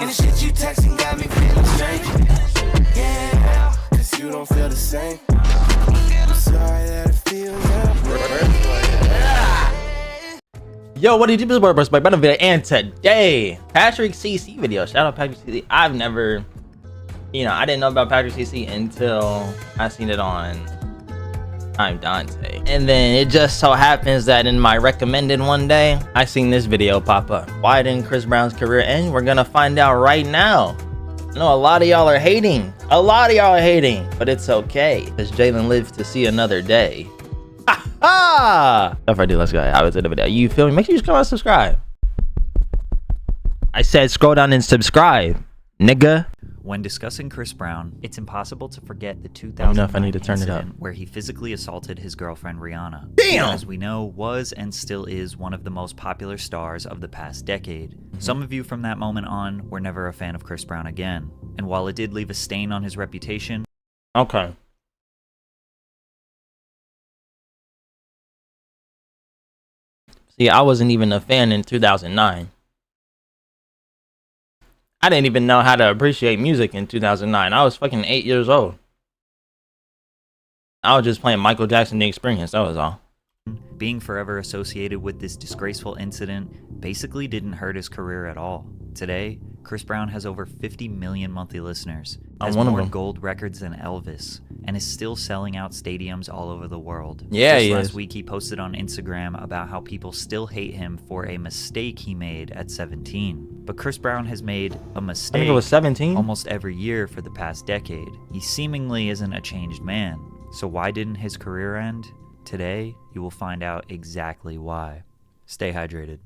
And the shit you texting got me feeling strange. Yeah, cause you don't feel the same. I'm sorry that it feels that way. Yo, what did you do? It's my better video, and today Patrick CC video. Shout out Patrick CC. I've never, I didn't know about Patrick CC until I seen it on I'm Dante, and then it just so happens that in my recommended one day I seen this video pop up. Why didn't Chris Brown's career end? We're gonna find out right now. I know a lot of y'all are hating, but it's okay because Jalen lives to see another day. If I do, let's go. I was in the video. You feel me? Make sure you scroll down and subscribe. I said scroll down and subscribe, nigga. When discussing Chris Brown, it's impossible to forget the 2009 incident where he physically assaulted his girlfriend Rihanna. Damn! Who, as we know, was and still is one of the most popular stars of the past decade. Some of you from that moment on were never a fan of Chris Brown again. And while it did leave a stain on his reputation... Okay. See, I wasn't even a fan in 2009. I didn't even know how to appreciate music in 2009. I was fucking 8 years old. I was just playing Michael Jackson, The Experience, that was all. Being forever associated with this disgraceful incident basically didn't hurt his career at all. Today, Chris Brown has over 50 million monthly listeners, has more gold records than Elvis, and is still selling out stadiums all over the world. Yeah, Just last week, he posted on Instagram about how people still hate him for a mistake he made at 17. But Chris Brown has made a mistake I think it was 17? almost every year for the past decade. He seemingly isn't a changed man. So why didn't his career end? Today, you will find out exactly why. Stay hydrated.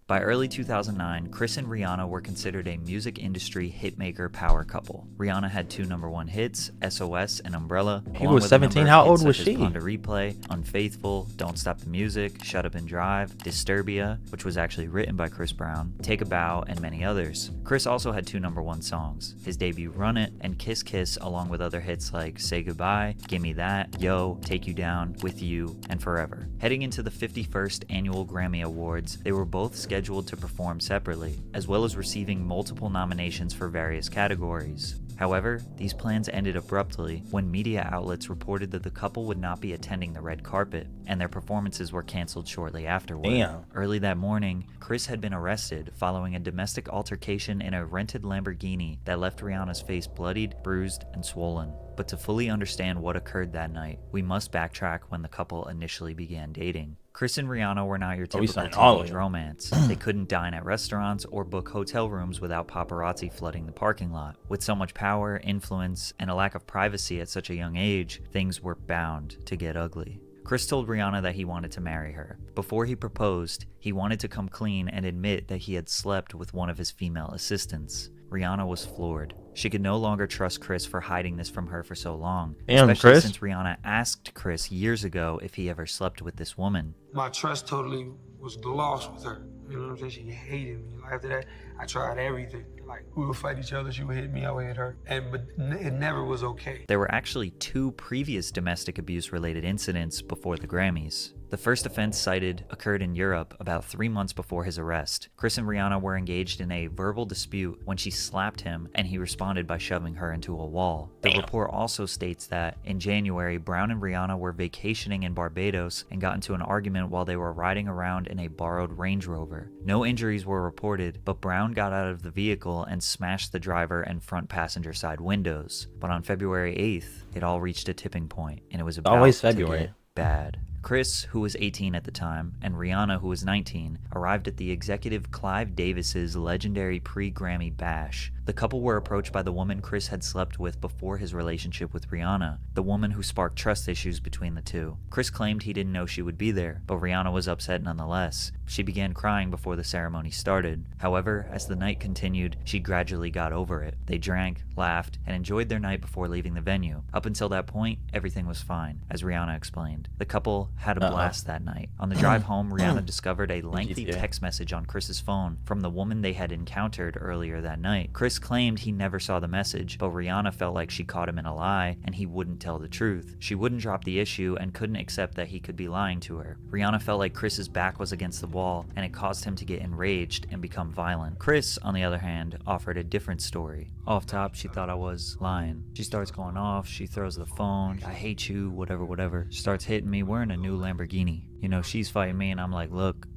By early 2009, Chris and Rihanna were considered a music industry hitmaker power couple. Rihanna had 2 #1 hits, SOS and Umbrella. He was 17, how old was she? Ponder Replay, Unfaithful, Don't Stop the Music, Shut Up and Drive, Disturbia, which was actually written by Chris Brown, Take a Bow, and many others. Chris also had 2 #1 songs, his debut Run It and Kiss Kiss, along with other hits like Say Goodbye, Gimme That, Yo, Take You Down, With You, and Forever. Heading into the 51st Annual Grammy Awards, they were both scheduled to perform separately, as well as receiving multiple nominations for various categories. However, these plans ended abruptly when media outlets reported that the couple would not be attending the red carpet, and their performances were canceled shortly afterward. Damn. Early that morning, Chris had been arrested following a domestic altercation in a rented Lamborghini that left Rihanna's face bloodied, bruised, and swollen. But to fully understand what occurred that night, we must backtrack when the couple initially began dating. Chris and Rihanna were not your typical teenage romance. They couldn't dine at restaurants or book hotel rooms without paparazzi flooding the parking lot. With so much power, influence, and a lack of privacy at such a young age, things were bound to get ugly. Chris told Rihanna that he wanted to marry her. Before he proposed, he wanted to come clean and admit that he had slept with one of his female assistants. Rihanna was floored. She could no longer trust Chris for hiding this from her for so long, especially since Rihanna asked Chris years ago if he ever slept with this woman. My trust totally was lost with her. You know what I'm saying? She hated me. After that, I tried everything. Like, we would fight each other. She would hit me, I would hit her. But it never was okay. There were actually 2 previous domestic abuse-related incidents before the Grammys. The first offense cited occurred in Europe about 3 months before his arrest. Chris and Rihanna were engaged in a verbal dispute when she slapped him, and he responded by shoving her into a wall. The report also states that in January, Brown and Rihanna were vacationing in Barbados and got into an argument while they were riding around in a borrowed Range Rover. No injuries were reported, but Brown got out of the vehicle and smashed the driver and front passenger side windows. But on February 8th, it all reached a tipping point, and it was about to get bad. Chris, who was 18 at the time, and Rihanna, who was 19, arrived at the executive Clive Davis's legendary pre-Grammy bash. The couple were approached by the woman Chris had slept with before his relationship with Rihanna, the woman who sparked trust issues between the two. Chris claimed he didn't know she would be there, but Rihanna was upset nonetheless. She began crying before the ceremony started. However, as the night continued, she gradually got over it. They drank, laughed, and enjoyed their night before leaving the venue. Up until that point, everything was fine, as Rihanna explained. The couple had a blast that night. On the drive home, Rihanna discovered a lengthy GTA. text message on Chris's phone from the woman they had encountered earlier that night. Chris claimed he never saw the message, but Rihanna felt like she caught him in a lie and he wouldn't tell the truth. She wouldn't drop the issue and couldn't accept that he could be lying to her. Rihanna felt like Chris's back was against the wall and it caused him to get enraged and become violent. Chris, on the other hand, offered a different story. Off top, she thought I was lying. She starts going off, she throws the phone, I hate you, whatever. She starts hitting me. We're in a new Lamborghini. You know, she's fighting me and I'm like, look,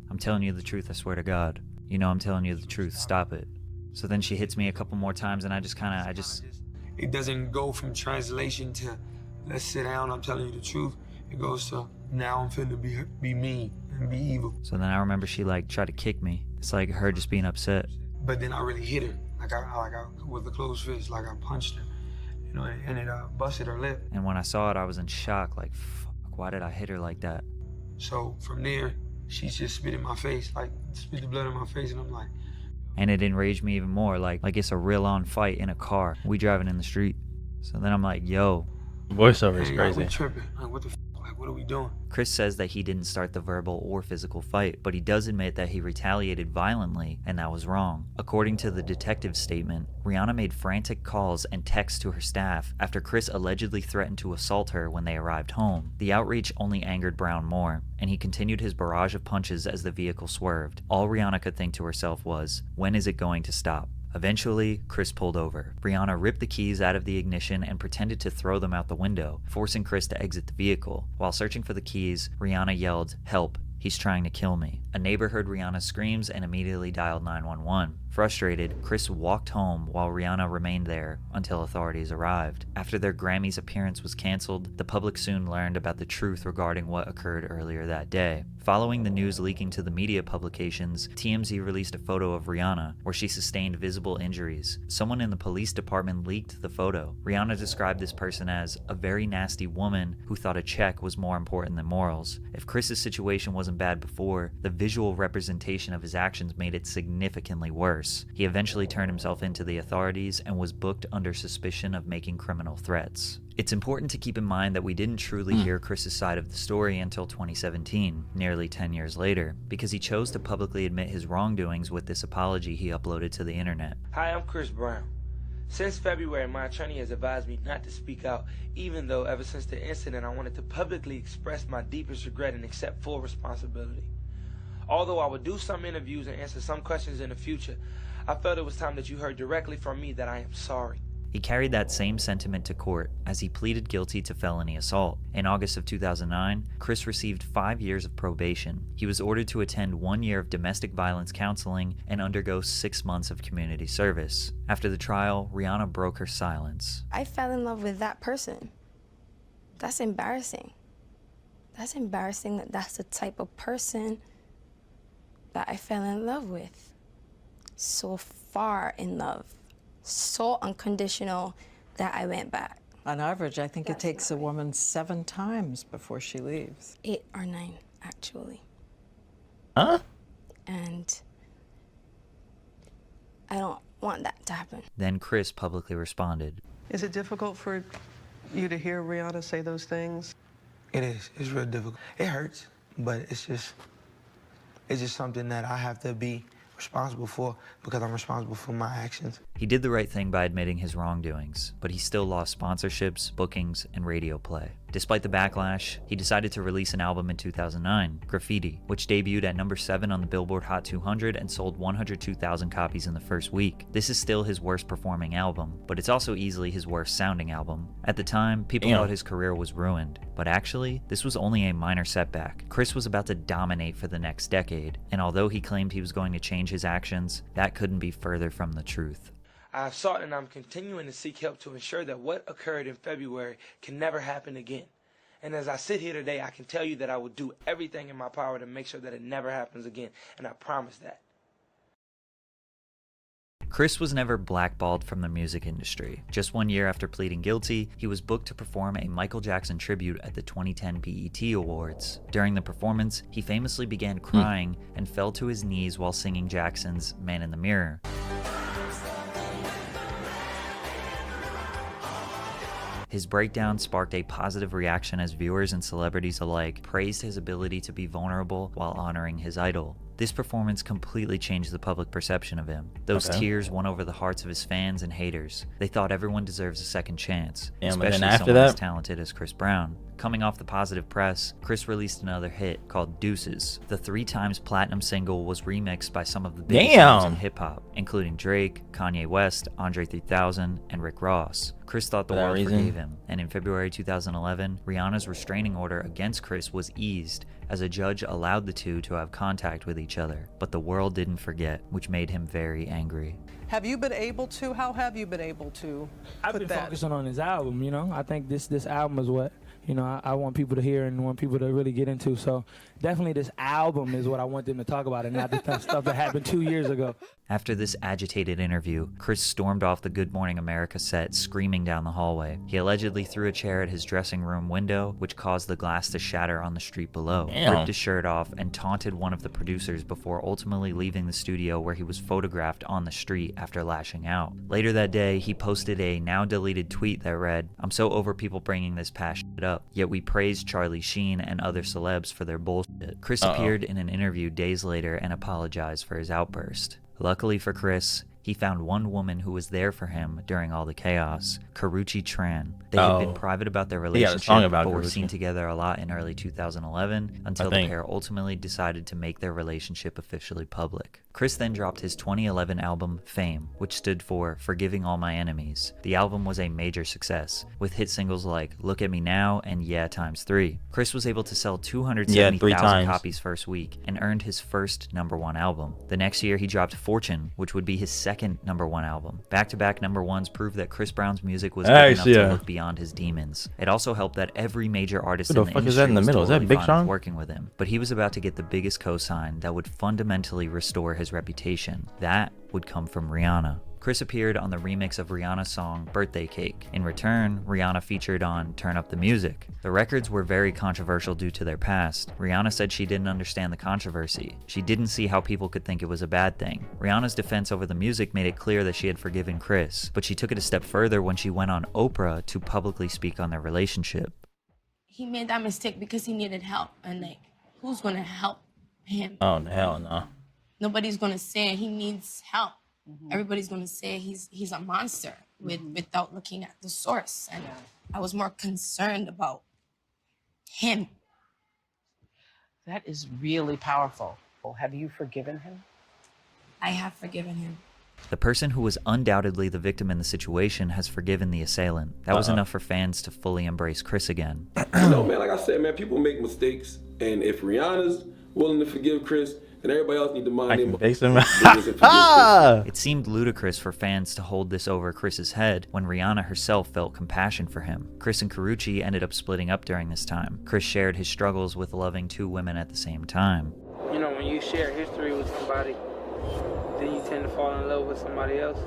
I'm telling you the truth, I swear to God. You know I'm telling you the truth, stop it. So then she hits me a couple more times and I just It doesn't go from translation to let's sit down, I'm telling you the truth. It goes to now I'm finna be mean and be evil. So then I remember she like tried to kick me. It's like her just being upset. But then I really hit her, like I with a closed fist, like I punched her, you know, and it busted her lip. And when I saw it, I was in shock, like, fuck, why did I hit her like that? So from there, she just spit in my face, like spit the blood in my face, and I'm like. And it enraged me even more, like it's a real on fight in a car. We driving in the street. So then I'm like, yo. Voiceover is Hey, crazy. we tripping. Like, what the f? Like, what are we doing? Chris says that he didn't start the verbal or physical fight, but he does admit that he retaliated violently, and that was wrong. According to the detective's statement, Rihanna made frantic calls and texts to her staff after Chris allegedly threatened to assault her when they arrived home. The outrage only angered Brown more, and he continued his barrage of punches as the vehicle swerved. All Rihanna could think to herself was, when is it going to stop? Eventually, Chris pulled over. Rihanna ripped the keys out of the ignition and pretended to throw them out the window, forcing Chris to exit the vehicle. While searching for the keys, Rihanna yelled, "Help, he's trying to kill me." A neighbor heard Rihanna's screams and immediately dialed 911. Frustrated, Chris walked home while Rihanna remained there until authorities arrived. After their Grammys appearance was canceled, the public soon learned about the truth regarding what occurred earlier that day. Following the news leaking to the media publications, TMZ released a photo of Rihanna where she sustained visible injuries. Someone in the police department leaked the photo. Rihanna described this person as a very nasty woman who thought a check was more important than morals. If Chris's situation wasn't bad before, the visual representation of his actions made it significantly worse. He eventually turned himself into the authorities and was booked under suspicion of making criminal threats. It's important to keep in mind that we didn't truly hear Chris's side of the story until 2017, nearly 10 years later, because he chose to publicly admit his wrongdoings with this apology he uploaded to the internet. Hi, I'm Chris Brown. Since February, my attorney has advised me not to speak out, even though ever since the incident I wanted to publicly express my deepest regret and accept full responsibility. Although I would do some interviews and answer some questions in the future, I felt it was time that you heard directly from me that I am sorry. He carried that same sentiment to court as he pleaded guilty to felony assault. In August of 2009, Chris received 5 years of probation. He was ordered to attend 1 year of domestic violence counseling and undergo 6 months of community service. After the trial, Rihanna broke her silence. I fell in love with that person. That's embarrassing. That's embarrassing that that's the type of person that I fell in love with. So far in love. So unconditional that I went back. On average, I think it takes a woman 7 times before she leaves. 8 or 9, actually. Huh? And I don't want that to happen. Then Chris publicly responded. Is it difficult for you to hear Rihanna say those things? It is. It's real difficult. It hurts, but it's just something that I have to be responsible for because I'm responsible for my actions. He did the right thing by admitting his wrongdoings, but he still lost sponsorships, bookings, and radio play. Despite the backlash, he decided to release an album in 2009, Graffiti, which debuted at number 7 on the Billboard Hot 200 and sold 102,000 copies in the first week. This is still his worst performing album, but it's also easily his worst sounding album. At the time, people thought his career was ruined, but actually, this was only a minor setback. Chris was about to dominate for the next decade, and although he claimed he was going to change his actions, that couldn't be further from the truth. I have sought and I'm continuing to seek help to ensure that what occurred in February can never happen again. And as I sit here today, I can tell you that I will do everything in my power to make sure that it never happens again, and I promise that. Chris was never blackballed from the music industry. Just 1 year after pleading guilty, he was booked to perform a Michael Jackson tribute at the 2010 BET Awards. During the performance, he famously began crying and fell to his knees while singing Jackson's Man in the Mirror. His breakdown sparked a positive reaction as viewers and celebrities alike praised his ability to be vulnerable while honoring his idol. This performance completely changed the public perception of him. Those tears won over the hearts of his fans and haters. They thought everyone deserves a second chance, especially someone as talented as Chris Brown. Coming off the positive press, Chris released another hit called Deuces. The 3 times platinum single was remixed by some of the biggest names in hip-hop, including Drake, Kanye West, Andre 3000, and Rick Ross. Chris thought the world forgave him, and in February 2011, Rihanna's restraining order against Chris was eased as a judge allowed the two to have contact with each other. But the world didn't forget, which made him very angry. Have you been able to? How have you been able to? I've been focusing on his album, you know. I think this album is what, you know, I want people to hear and want people to really get into. So definitely this album is what I want them to talk about and not the stuff that happened 2 years ago. After this agitated interview, Chris stormed off the Good Morning America set, screaming down the hallway. He allegedly threw a chair at his dressing room window, which caused the glass to shatter on the street below, ripped his shirt off, and taunted one of the producers before ultimately leaving the studio, where he was photographed on the street after lashing out. Later that day, he posted a now-deleted tweet that read, "I'm so over people bringing this past shit up, yet we praised Charlie Sheen and other celebs for their bullshit." Chris appeared in an interview days later and apologized for his outburst. Luckily for Chris, he found one woman who was there for him during all the chaos, Karrueche Tran. They had been private about their relationship, but were seen together a lot in early 2011 until the pair ultimately decided to make their relationship officially public. Chris then dropped his 2011 album, Fame, which stood for Forgiving All My Enemies. The album was a major success, with hit singles like Look at Me Now and Yeah ×3. Chris was able to sell 270,000 copies first week and earned his first #1 album. The next year, he dropped Fortune, which would be his second #1 album. Back-to-back #1s proved that Chris Brown's music was good enough to look beyond his demons. It also helped that every major artist in the industry was totally fine with working with him. But he was about to get the biggest cosign that would fundamentally restore his reputation. That would come from Rihanna. Chris appeared on the remix of Rihanna's song Birthday Cake. In return, Rihanna featured on Turn Up the Music. The records were very controversial due to their past. Rihanna said she didn't understand the controversy. She didn't see how people could think it was a bad thing. Rihanna's defense over the music made it clear that she had forgiven Chris, but she took it a step further when she went on Oprah to publicly speak on their relationship. He made that mistake because he needed help, and like, who's gonna help him? Oh, hell no. Nobody's gonna say he needs help. Everybody's gonna say he's a monster without looking at the source. And I was more concerned about him. That is really powerful. Have you forgiven him? I have forgiven him. The person who was undoubtedly the victim in the situation has forgiven the assailant. That was enough for fans to fully embrace Chris again. No, man, like I said, man, people make mistakes. And if Rihanna's willing to forgive Chris, and everybody else need to mind him. It seemed ludicrous for fans to hold this over Chris's head when Rihanna herself felt compassion for him. Chris and Karrueche ended up splitting up during this time. Chris shared his struggles with loving 2 women at the same time. You know, when you share history with somebody, then you tend to fall in love with somebody else.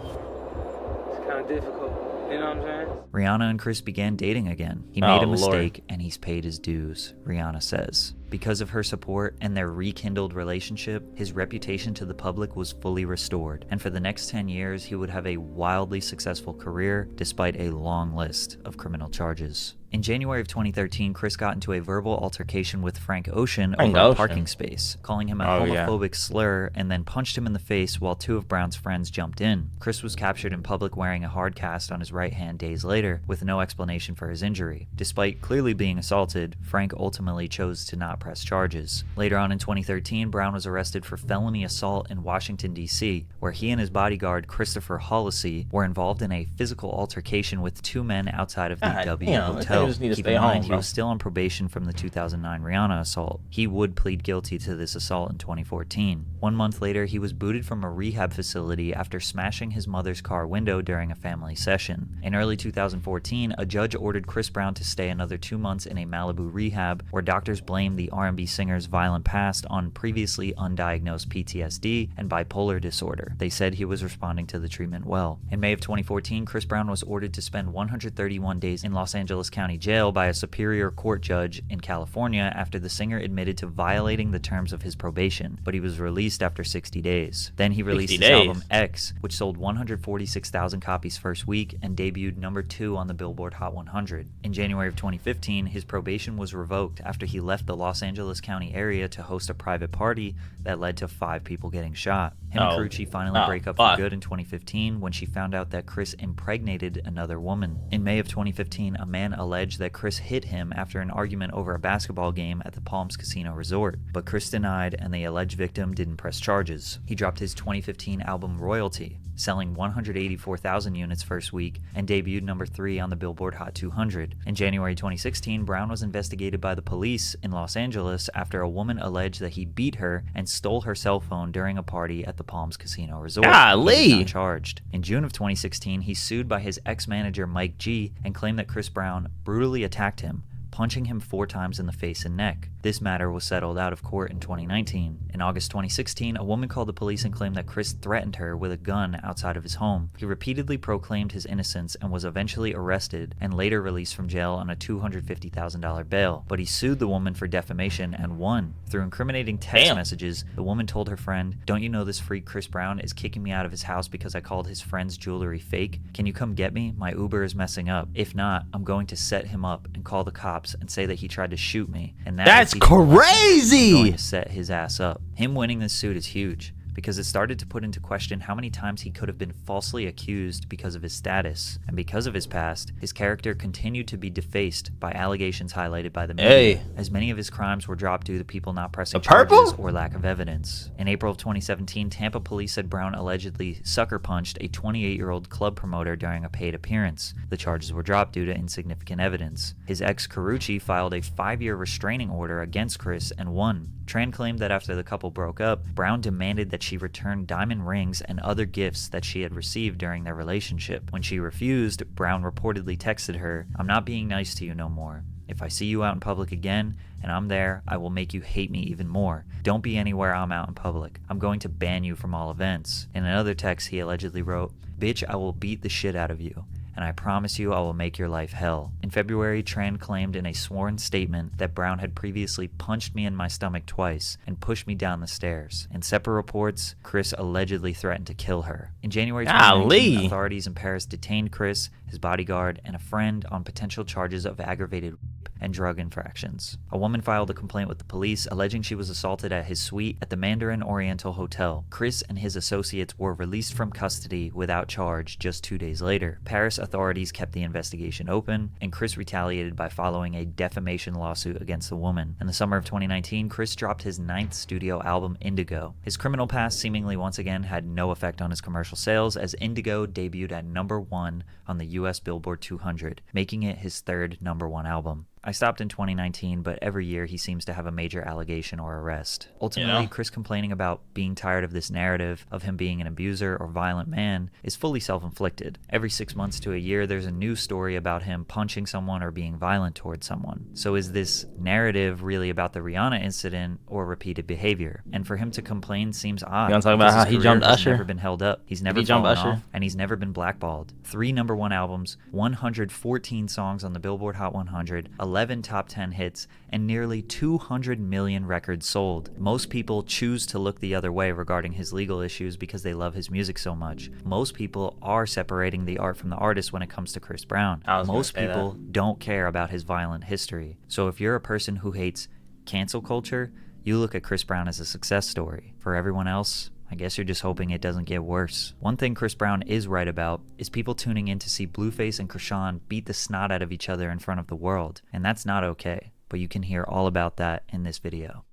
It's kind of difficult. You know what I'm saying? Rihanna and Chris began dating again. He made a mistake and he's paid his dues, Rihanna says. Because of her support and their rekindled relationship, his reputation to the public was fully restored, and for the next 10 years, he would have a wildly successful career despite a long list of criminal charges. In January of 2013, Chris got into a verbal altercation with Frank Ocean over a parking space, calling him a homophobic slur, and then punched him in the face while 2 of Brown's friends jumped in. Chris was captured in public wearing a hard cast on his right hand days later, with no explanation for his injury. Despite clearly being assaulted, Frank ultimately chose to not press charges. Later on in 2013, Brown was arrested for felony assault in Washington, D.C., where he and his bodyguard, Christopher Hollisey, were involved in a physical altercation with 2 men outside of the W Hotel. Keep in mind, he was still on probation from the 2009 Rihanna assault. He would plead guilty to this assault in 2014. 1 month later, he was booted from a rehab facility after smashing his mother's car window during a family session. In early 2014, a judge ordered Chris Brown to stay another 2 months in a Malibu rehab, where doctors blamed the R&B singer's violent past on previously undiagnosed PTSD and bipolar disorder. They said he was responding to the treatment well. In May of 2014, Chris Brown was ordered to spend 131 days in Los Angeles County County Jail by a superior court judge in California after the singer admitted to violating the terms of his probation, but he was released after 60 days. Then he released his album X, which sold 146,000 copies first week and debuted #2 on the Billboard Hot 100. In January of 2015, his probation was revoked after he left the Los Angeles County area to host a private party that led to 5 people getting shot. Him and Carucci finally break up for good in 2015 when she found out that Chris impregnated another woman. In May of 2015, a man alleged that Chris hit him after an argument over a basketball game at the Palms Casino Resort, but Chris denied and the alleged victim didn't press charges. He dropped his 2015 album Royalty, selling 184,000 units first week and debuted #3 on the Billboard Hot 200. In January 2016, Brown was investigated by the police in Los Angeles after a woman alleged that he beat her and stole her cell phone during a party at the Palms Casino Resort. Golly! He was not charged. In June of 2016, he's sued by his ex-manager Mike G and claimed that Chris Brown brutally attacked him, punching him 4 times in the face and neck. This matter was settled out of court in 2019. In August 2016, a woman called the police and claimed that Chris threatened her with a gun outside of his home. He repeatedly proclaimed his innocence and was eventually arrested and later released from jail on a $250,000 bail. But he sued the woman for defamation and won. Through incriminating text messages, the woman told her friend, "Don't you know this freak Chris Brown is kicking me out of his house because I called his friend's jewelry fake? Can you come get me? My Uber is messing up. If not, I'm going to set him up and call the cops and say that he tried to shoot me." And that's crazy. Going to set his ass up. Him winning this suit is huge because it started to put into question how many times he could have been falsely accused because of his status. And because of his past, his character continued to be defaced by allegations highlighted by the media, as many of his crimes were dropped due to people not pressing charges or lack of evidence. In April of 2017, Tampa police said Brown allegedly sucker punched a 28-year-old club promoter during a paid appearance. The charges were dropped due to insignificant evidence. His ex Carucci filed a 5-year restraining order against Chris and won. Tran claimed that after the couple broke up, Brown demanded that she return diamond rings and other gifts that she had received during their relationship. When she refused, Brown reportedly texted her, "I'm not being nice to you no more. If I see you out in public again and I'm there, I will make you hate me even more. Don't be anywhere I'm out in public. I'm going to ban you from all events." In another text, he allegedly wrote, "Bitch, I will beat the shit out of you. And I promise you I will make your life hell." In February, Tran claimed in a sworn statement that Brown had previously punched me in my stomach twice and pushed me down the stairs. In separate reports, Chris allegedly threatened to kill her. In January 2019, authorities in Paris detained Chris, his bodyguard, and a friend on potential charges of aggravated rape and drug infractions. A woman filed a complaint with the police alleging she was assaulted at his suite at the Mandarin Oriental Hotel. Chris and his associates were released from custody without charge just 2 days later. Paris authorities kept the investigation open, and Chris retaliated by following a defamation lawsuit against the woman. In the summer of 2019, Chris dropped his 9th studio album, Indigo. His criminal past seemingly once again had no effect on his commercial sales, as Indigo debuted at #1 on the US Billboard 200, making it his 3rd #1 album. I stopped in 2019, but every year he seems to have a major allegation or arrest. Ultimately, Chris complaining about being tired of this narrative of him being an abuser or violent man is fully self-inflicted. Every 6 months to a year, there's a new story about him punching someone or being violent towards someone. So is this narrative really about the Rihanna incident or repeated behavior? And for him to complain seems odd. You want to talk about how he jumped Usher? He's never been held up. He's never fallen off, and he's never been blackballed. 3 #1 albums, 114 songs on the Billboard Hot 100, 11 top 10 hits, and nearly 200 million records sold. Most people choose to look the other way regarding his legal issues because they love his music so much. Most people are separating the art from the artist when it comes to Chris Brown. Most people don't care about his violent history. So if you're a person who hates cancel culture, you look at Chris Brown as a success story. For everyone else, I guess you're just hoping it doesn't get worse. One thing Chris Brown is right about is people tuning in to see Blueface and Krishan beat the snot out of each other in front of the world, and that's not okay. But you can hear all about that in this video.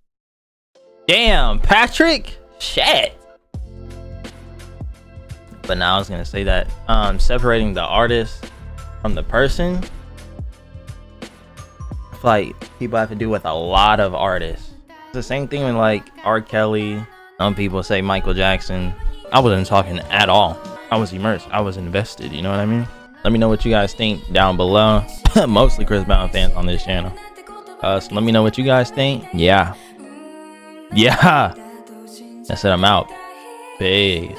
Damn, Patrick? Shit. But now I was gonna say that separating the artist from the person, I feel like people have to do with a lot of artists. It's the same thing with like R. Kelly. Some people say Michael Jackson. I wasn't talking at all. I was immersed. I was invested. You know what I mean? Let me know what you guys think down below. Mostly Chris Brown fans on this channel. So let me know what you guys think. Yeah. That's it. I'm out. Peace.